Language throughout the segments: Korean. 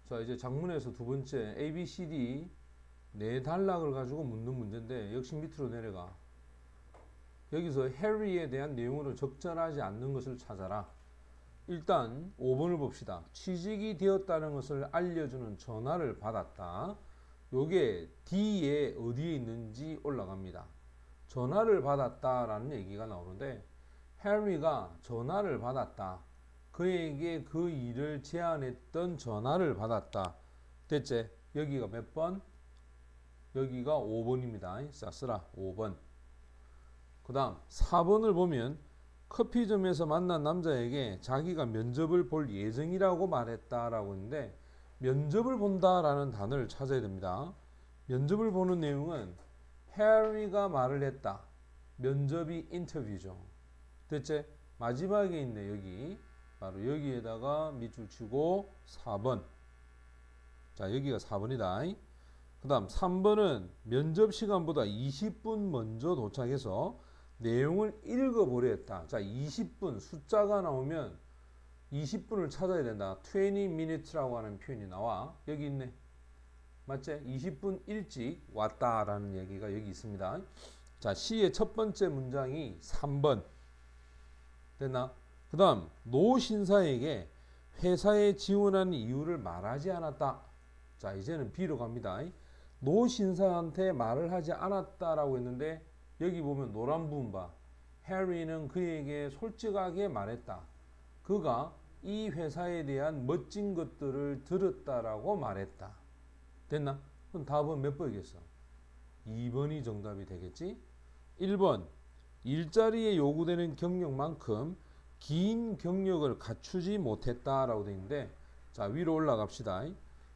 자, 이제 작문에서 두 번째 A, B, C, D 네 단락을 가지고 묻는 문제인데 역시 밑으로 내려가. 여기서 해리에 대한 내용으로 적절하지 않는 것을 찾아라. 일단 5번을 봅시다. 취직이 되었다는 것을 알려주는 전화를 받았다. 요게 D에 어디에 있는지 올라갑니다. 전화를 받았다라는 얘기가 나오는데 해리가 전화를 받았다. 그에게 그 일을 제안했던 전화를 받았다. 됐지? 여기가 몇 번? 여기가 5번입니다. 자, 쓰라. 5번. 그 다음 4번을 보면 커피점에서 만난 남자에게 자기가 면접을 볼 예정이라고 말했다라고 했는데 면접을 본다라는 단어를 찾아야 됩니다. 면접을 보는 내용은 해리가 말을 했다. 면접이 인터뷰죠. 됐지? 마지막에 있네. 여기 바로 여기에다가 밑줄 치고 4번. 자, 여기가 4번이다. 그 다음 3번은 면접 시간보다 20분 먼저 도착해서 내용을 읽어보려 했다. 자, 20분 숫자가 나오면 20분을 찾아야 된다. 20 minutes라고 하는 표현이 나와. 여기 있네. 맞지? 20분 일찍 왔다라는 얘기가 여기 있습니다. 자, C의 첫 번째 문장이 3번. 됐나? 그 다음 노 신사에게 회사에 지원하는 이유를 말하지 않았다. 자, 이제는 B로 갑니다. 노 신사한테 말을 하지 않았다라고 했는데 여기 보면 노란 부분 봐. 해리는 그에게 솔직하게 말했다. 그가 이 회사에 대한 멋진 것들을 들었다라고 말했다. 됐나? 그럼 답은 몇 번이겠어? 2번이 정답이 되겠지? 1번 일자리에 요구되는 경력만큼 긴 경력을 갖추지 못했다라고 되어 있는데 자, 위로 올라갑시다.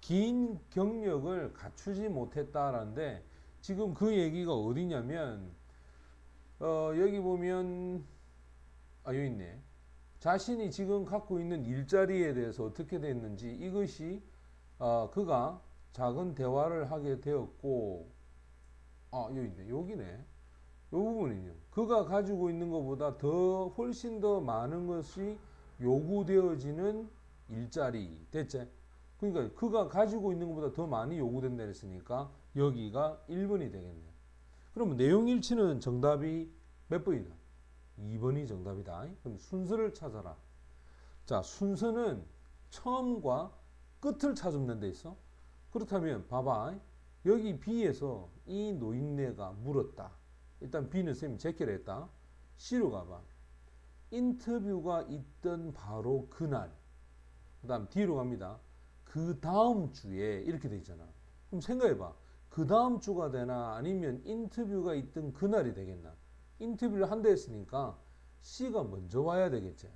긴 경력을 갖추지 못했다라는데 지금 그 얘기가 어디냐면 여기 보면 여기 있네. 자신이 지금 갖고 있는 일자리에 대해서 어떻게 됐는지 이것이 그가 작은 대화를 하게 되었고 여기 있네. 여기네. 이 부분이요. 그가 가지고 있는 것보다 더 훨씬 더 많은 것이 요구되어지는 일자리. 됐지? 그러니까 그가 가지고 있는 것보다 더 많이 요구된다 했으니까 여기가 1번이 되겠네요. 그럼 내용 일치는 정답이 몇 번이다? 2번이 정답이다. 그럼 순서를 찾아라. 자, 순서는 처음과 끝을 찾으면 돼 있어. 그렇다면 봐봐. 여기 B에서 이 노인네가 물었다. 일단 B는 쌤이 제끼를 했다. C로 가봐. 인터뷰가 있던 바로 그날. 그 다음 D로 갑니다. 그 다음 주에 이렇게 돼 있잖아. 그럼 생각해봐. 그 다음 주가 되나 아니면 인터뷰가 있던 그날이 되겠나. 인터뷰를 한다 했으니까 C가 먼저 와야 되겠지.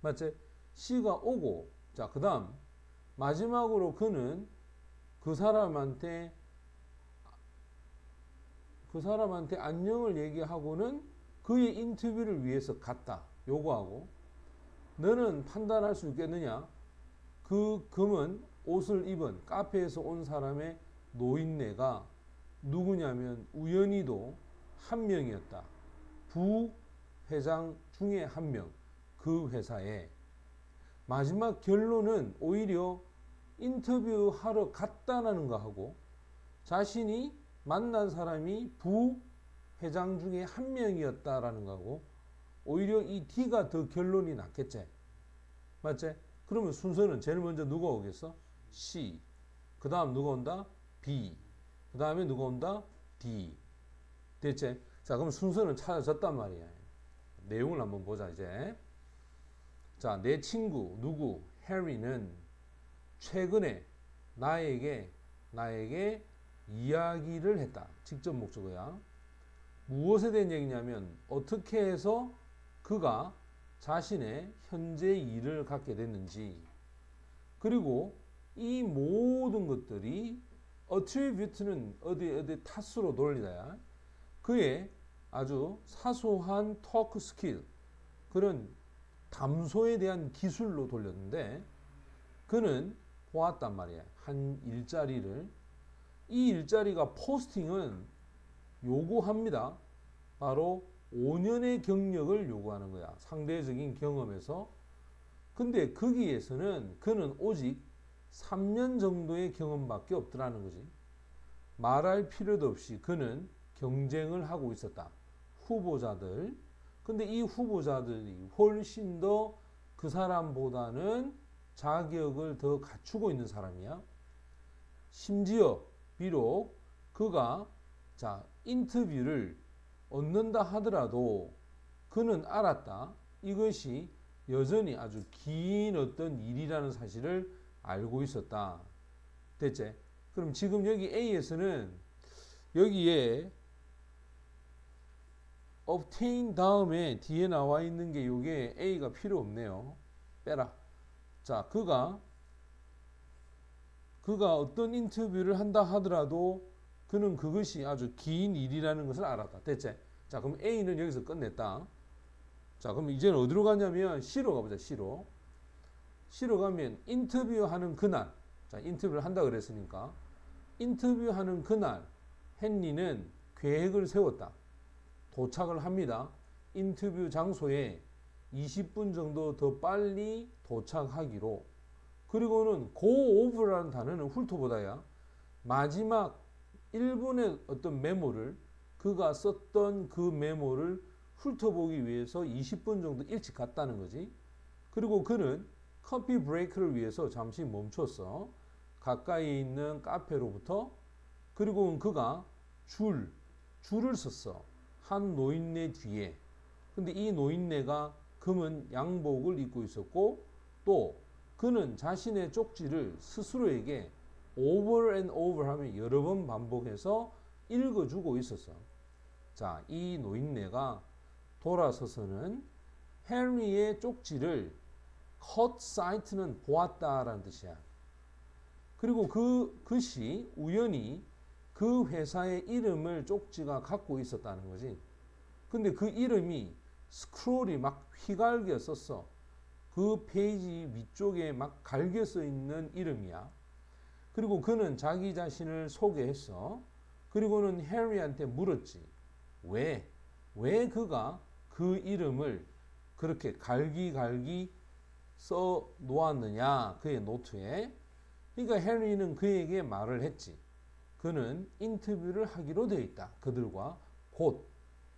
맞지? C가 오고 자, 그 다음 마지막으로 그는 그 사람한테 안녕을 얘기하고는 그의 인터뷰를 위해서 갔다. 요거하고 너는 판단할 수 있겠느냐? 그 검은 옷을 입은 카페에서 온 사람의 노인네가 누구냐면 우연히도 한 명이었다. 부회장 중에 한 명. 그 회사에 마지막 결론은 오히려 인터뷰하러 갔다는 거하고 자신이 만난 사람이 부회장 중에 한 명이었다라는 거하고 오히려 이 D가 더 결론이 낫겠지. 맞지? 그러면 순서는 제일 먼저 누가 오겠어? C. 그 다음 누가 온다? B. 그 다음에 누가 온다? D. 됐지? 자, 그럼 순서는 찾아졌단 말이야. 내용을 한번 보자, 이제. 자, 내 친구, 누구? 해리는 최근에 나에게 이야기를 했다. 직접 목적어야. 무엇에 대한 얘기냐면, 어떻게 해서 그가 자신의 현재 일을 갖게 됐는지, 그리고 이 모든 것들이 attribute는 어디 탓으로 돌리다야. 그의 아주 사소한 토크 스킬, 그런 담소에 대한 기술로 돌렸는데 그는 보았단 말이야. 한 일자리를. 이 일자리가 포스팅은 요구합니다. 바로 5년의 경력을 요구하는 거야. 상대적인 경험에서. 근데 거기에서는 그는 오직 3년 정도의 경험밖에 없더라는 거지. 말할 필요도 없이 그는 경쟁을 하고 있었다. 후보자들. 근데 이 후보자들이 훨씬 더 그 사람보다는 자격을 더 갖추고 있는 사람이야. 심지어 비록 그가 인터뷰를 얻는다 하더라도 그는 알았다. 이것이 여전히 아주 긴 어떤 일이라는 사실을 알고 있었다. 됐지? 그럼 지금 여기 A에서는 여기에 obtain 다음에 뒤에 나와 있는 게 이게 A가 필요 없네요. 빼라. 자, 그가 어떤 인터뷰를 한다 하더라도 그는 그것이 아주 긴 일이라는 것을 알았다. 됐지? 자, 그럼 A는 여기서 끝냈다. 자, 그럼 이제는 어디로 가냐면 C로 가보자. C로 가면 인터뷰하는 그날. 자, 인터뷰를 한다 그랬으니까 인터뷰하는 그날 헨리는 계획을 세웠다. 도착을 합니다. 인터뷰 장소에 20분 정도 더 빨리 도착하기로. 그리고는 go over라는 단어는 훑어보다야. 마지막 1분의 어떤 메모를 그가 썼던 그 메모를 훑어보기 위해서 20분 정도 일찍 갔다는 거지. 그리고 그는 커피 브레이크를 위해서 잠시 멈췄어. 가까이 있는 카페로부터. 그리고 그가 줄을 섰어. 한 노인네 뒤에. 근데 이 노인네가 검은 양복을 입고 있었고 또 그는 자신의 쪽지를 스스로에게 over and over 하면 여러 번 반복해서 읽어주고 있었어. 자, 이 노인네가 돌아서서는 헨리의 쪽지를 caught sight는 보았다라는 뜻이야. 그리고 그것이 우연히 그 회사의 이름을 쪽지가 갖고 있었다는 거지. 근데 그 이름이 스크롤이 막 휘갈겨 썼어. 그 페이지 위쪽에 막 갈겨 써 있는 이름이야. 그리고 그는 자기 자신을 소개했어. 그리고는 헨리한테 물었지. 왜 그가 그 이름을 그렇게 갈기갈기 써 놓았느냐, 그의 노트에. 그러니까 헨리는 그에게 말을 했지. 그는 인터뷰를 하기로 되어 있다. 그들과 곧.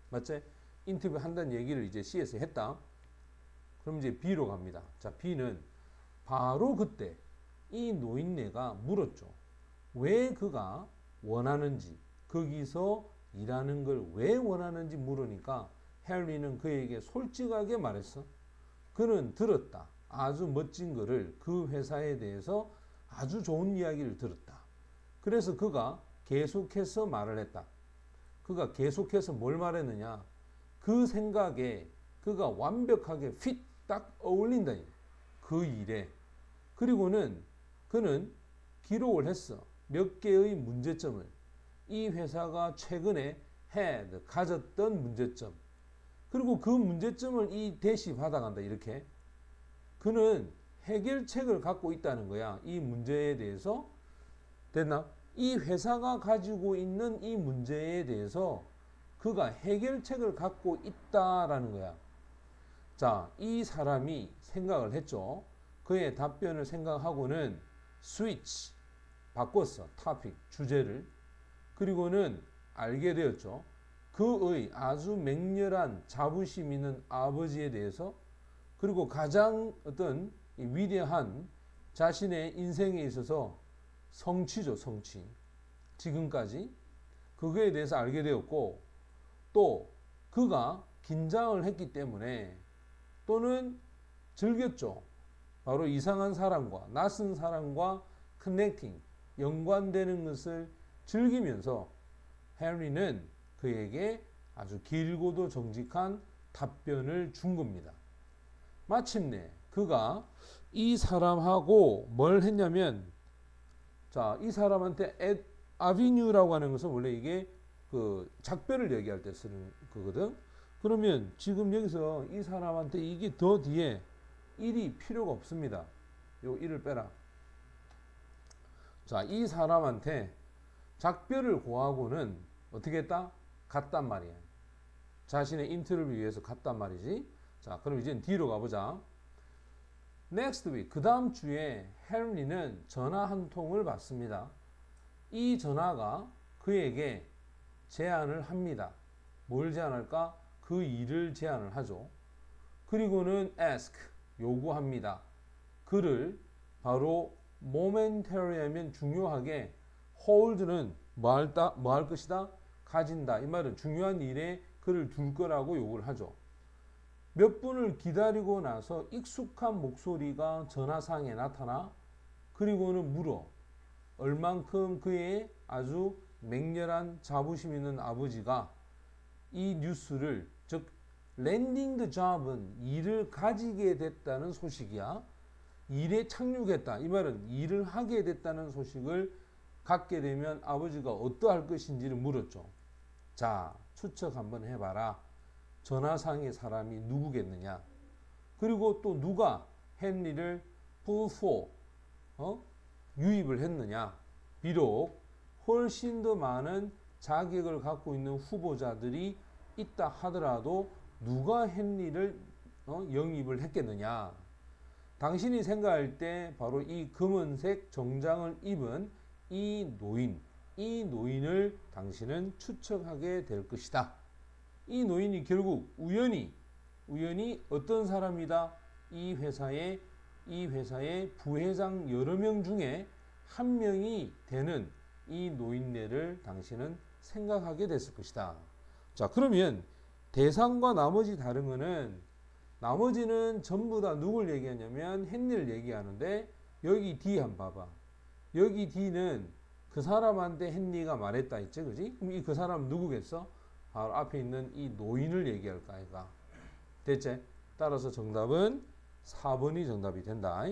맞지? 인터뷰 한다는 얘기를 이제 C에서 했다. 그럼 이제 B로 갑니다. 자, B는 바로 그때 이 노인네가 물었죠. 왜 그가 원하는지, 거기서 일하는 걸 왜 원하는지 물으니까 헨리는 그에게 솔직하게 말했어. 그는 들었다. 아주 멋진 거를, 그 회사에 대해서 아주 좋은 이야기를 들었다. 그래서 그가 계속해서 말을 했다. 그가 계속해서 뭘 말했느냐. 그 생각에 그가 완벽하게 딱 어울린다. 그 일에. 그리고는 그는 기록을 했어. 몇 개의 문제점을. 이 회사가 최근에 가졌던 문제점. 그리고 그 문제점을 이 대시 받아간다. 이렇게. 그는 해결책을 갖고 있다는 거야. 이 문제에 대해서. 됐나? 이 회사가 가지고 있는 이 문제에 대해서 그가 해결책을 갖고 있다라는 거야. 자, 이 사람이 생각을 했죠. 그의 답변을 생각하고는 스위치 바꿨어. 토픽 주제를. 그리고는 알게 되었죠. 그의 아주 맹렬한 자부심 있는 아버지에 대해서, 그리고 가장 어떤 위대한 자신의 인생에 있어서 성취죠. 성취. 지금까지 그거에 대해서 알게 되었고, 또 그가 긴장을 했기 때문에 또는 즐겼죠. 바로 이상한 사람과 낯선 사람과 커넥팅, 연관되는 것을 즐기면서 헨리는 그에게 아주 길고도 정직한 답변을 준 겁니다. 마침내 그가 이 사람하고 뭘 했냐면, 자, 이 사람한테 아비뉴라고 하는 것은 원래 이게 그 작별을 얘기할 때 쓰는 거거든. 그러면 지금 여기서 이 사람한테 이게 더 뒤에 일이 필요가 없습니다. 요 일을 빼라. 자, 이 사람한테 작별을 고하고는 어떻게 했다? 갔단 말이야. 자신의 인터뷰를 위해서 갔단 말이지. 자, 그럼 이제 뒤로 가보자. Next week, 그 다음 주에 헨리는 전화 한 통을 받습니다. 이 전화가 그에게 제안을 합니다. 뭘 제안할까? 그 일을 제안을 하죠. 그리고는 ask, 요구합니다. 그를 바로 momentary 하면 중요하게, hold는 뭐 할 것이다? 가진다. 이 말은 중요한 일에 그를 둘 거라고 요구를 하죠. 몇 분을 기다리고 나서 익숙한 목소리가 전화상에 나타나 그리고는 물어. 얼만큼 그의 아주 맹렬한 자부심 있는 아버지가 이 뉴스를, 즉 landing the job은 일을 가지게 됐다는 소식이야. 일에 착륙했다. 이 말은 일을 하게 됐다는 소식을 갖게 되면 아버지가 어떠할 것인지를 물었죠. 자, 추측 한번 해봐라. 전화상의 사람이 누구겠느냐? 그리고 또 누가 헨리를 before 유입을 했느냐? 비록 훨씬 더 많은 자격을 갖고 있는 후보자들이 있다 하더라도 누가 헨리를 영입을 했겠느냐? 당신이 생각할 때 바로 이 검은색 정장을 입은 이 노인을 당신은 추측하게 될 것이다. 이 노인이 결국 우연히 어떤 사람이다? 이 회사의 부회장 여러 명 중에 한 명이 되는 이 노인네를 당신은 생각하게 됐을 것이다. 자, 그러면 대상과 나머지 다른 거는, 나머지는 전부 다 누굴 얘기하냐면 헨리를 얘기하는데, 여기 D 한번 봐봐. 여기 D는 그 사람한테 헨리가 말했다 했지, 그지? 그럼 그 사람 누구겠어? 바로 앞에 있는 이 노인을 얘기할 거 아이가. 됐지? 따라서 정답은 4번이 정답이 된다.